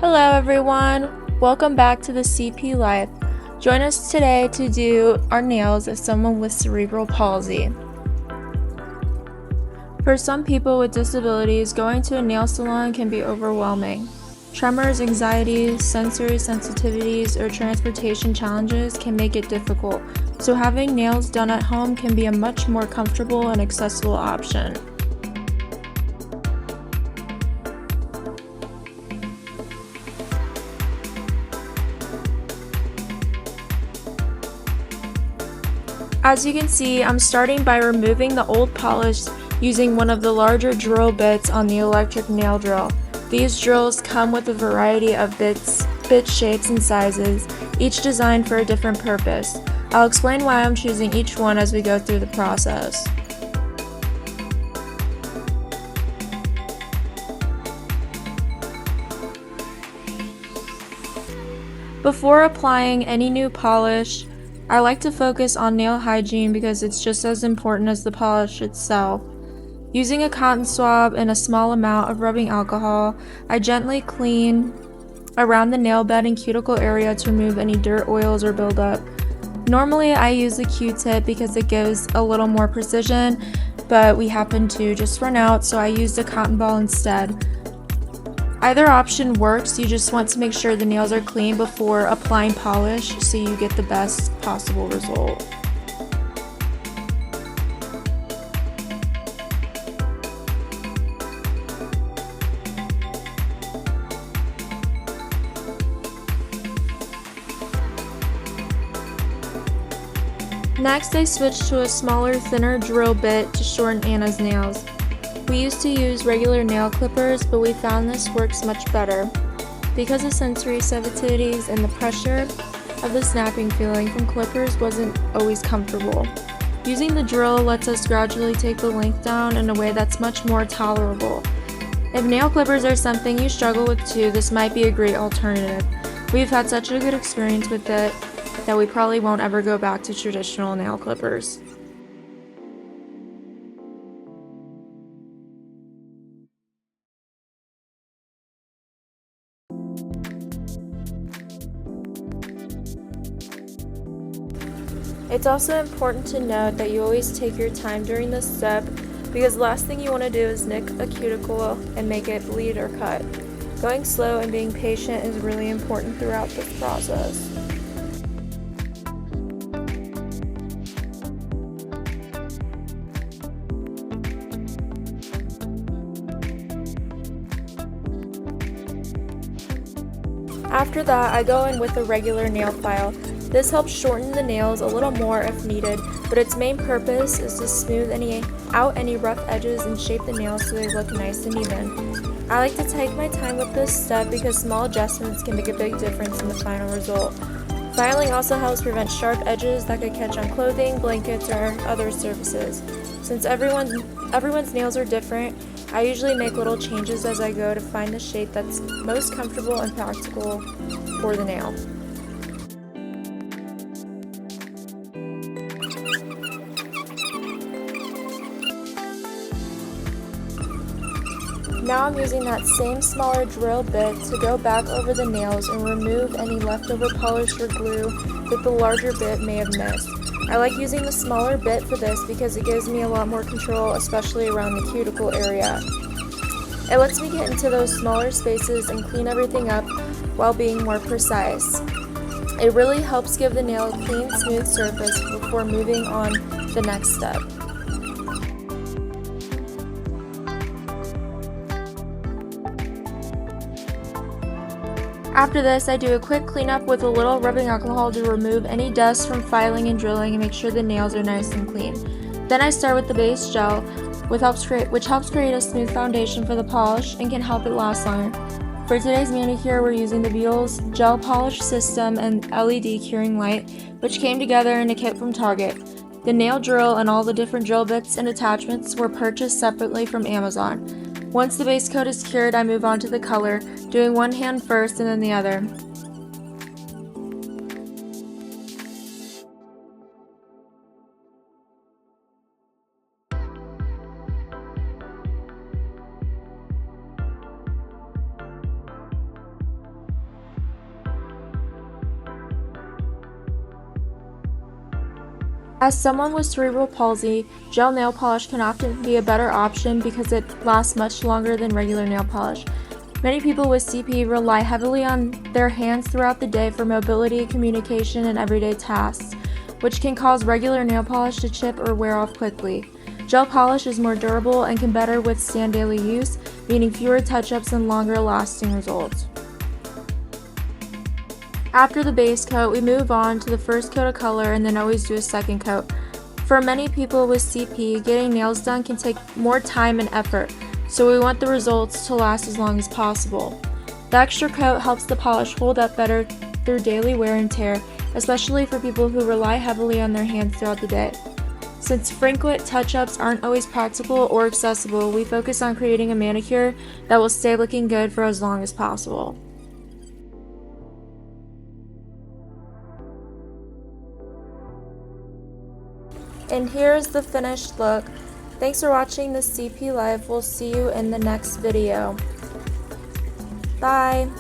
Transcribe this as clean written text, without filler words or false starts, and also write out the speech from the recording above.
Hello everyone, welcome back to the CP Life. Join us today to do our nails as someone with cerebral palsy. For some people with disabilities, going to a nail salon can be overwhelming. Tremors, anxieties, sensory sensitivities, or transportation challenges can make it difficult, so having nails done at home can be a much more comfortable and accessible option. As you can see, I'm starting by removing the old polish using one of the larger drill bits on the electric nail drill. These drills come with a variety of bit shapes and sizes, each designed for a different purpose. I'll explain why I'm choosing each one as we go through the process. Before applying any new polish, I like to focus on nail hygiene because it's just as important as the polish itself. Using a cotton swab and a small amount of rubbing alcohol, I gently clean around the nail bed and cuticle area to remove any dirt, oils, or buildup. Normally I use a Q-tip because it gives a little more precision, but we happen to just run out, so I used a cotton ball instead. Either option works, you just want to make sure the nails are clean before applying polish so you get the best possible result. Next, I switched to a smaller, thinner drill bit to shorten Anna's nails. We used to use regular nail clippers, but we found this works much better. Because of sensory sensitivities and the pressure of the snapping feeling from clippers wasn't always comfortable. Using the drill lets us gradually take the length down in a way that's much more tolerable. If nail clippers are something you struggle with too, this might be a great alternative. We've had such a good experience with it that we probably won't ever go back to traditional nail clippers. It's also important to note that you always take your time during this step because the last thing you want to do is nick a cuticle and make it bleed or cut. Going slow and being patient is really important throughout this process. After that, I go in with a regular nail file. This helps shorten the nails a little more if needed, but its main purpose is to smooth out any rough edges and shape the nails so they look nice and even. I like to take my time with this step because small adjustments can make a big difference in the final result. Filing also helps prevent sharp edges that could catch on clothing, blankets, or other surfaces. Since everyone's nails are different, I usually make little changes as I go to find the shape that's most comfortable and practical for the nail. Now I'm using that same smaller drill bit to go back over the nails and remove any leftover polish or glue that the larger bit may have missed. I like using the smaller bit for this because it gives me a lot more control, especially around the cuticle area. It lets me get into those smaller spaces and clean everything up while being more precise. It really helps give the nail a clean, smooth surface before moving on the next step. After this, I do a quick cleanup with a little rubbing alcohol to remove any dust from filing and drilling and make sure the nails are nice and clean. Then I start with the base gel, which helps create a smooth foundation for the polish and can help it last longer. For today's manicure, we're using the Beetle's Gel Polish System and LED Curing Light, which came together in a kit from Target. The nail drill and all the different drill bits and attachments were purchased separately from Amazon. Once the base coat is cured, I move on to the color, doing one hand first and then the other. As someone with cerebral palsy, gel nail polish can often be a better option because it lasts much longer than regular nail polish. Many people with CP rely heavily on their hands throughout the day for mobility, communication, and everyday tasks, which can cause regular nail polish to chip or wear off quickly. Gel polish is more durable and can better withstand daily use, meaning fewer touch-ups and longer lasting results. After the base coat, we move on to the first coat of color and then always do a second coat. For many people with CP, getting nails done can take more time and effort, so we want the results to last as long as possible. The extra coat helps the polish hold up better through daily wear and tear, especially for people who rely heavily on their hands throughout the day. Since frequent touch-ups aren't always practical or accessible, we focus on creating a manicure that will stay looking good for as long as possible. And here's the finished look. Thanks for watching this CP Live. We'll see you in the next video. Bye!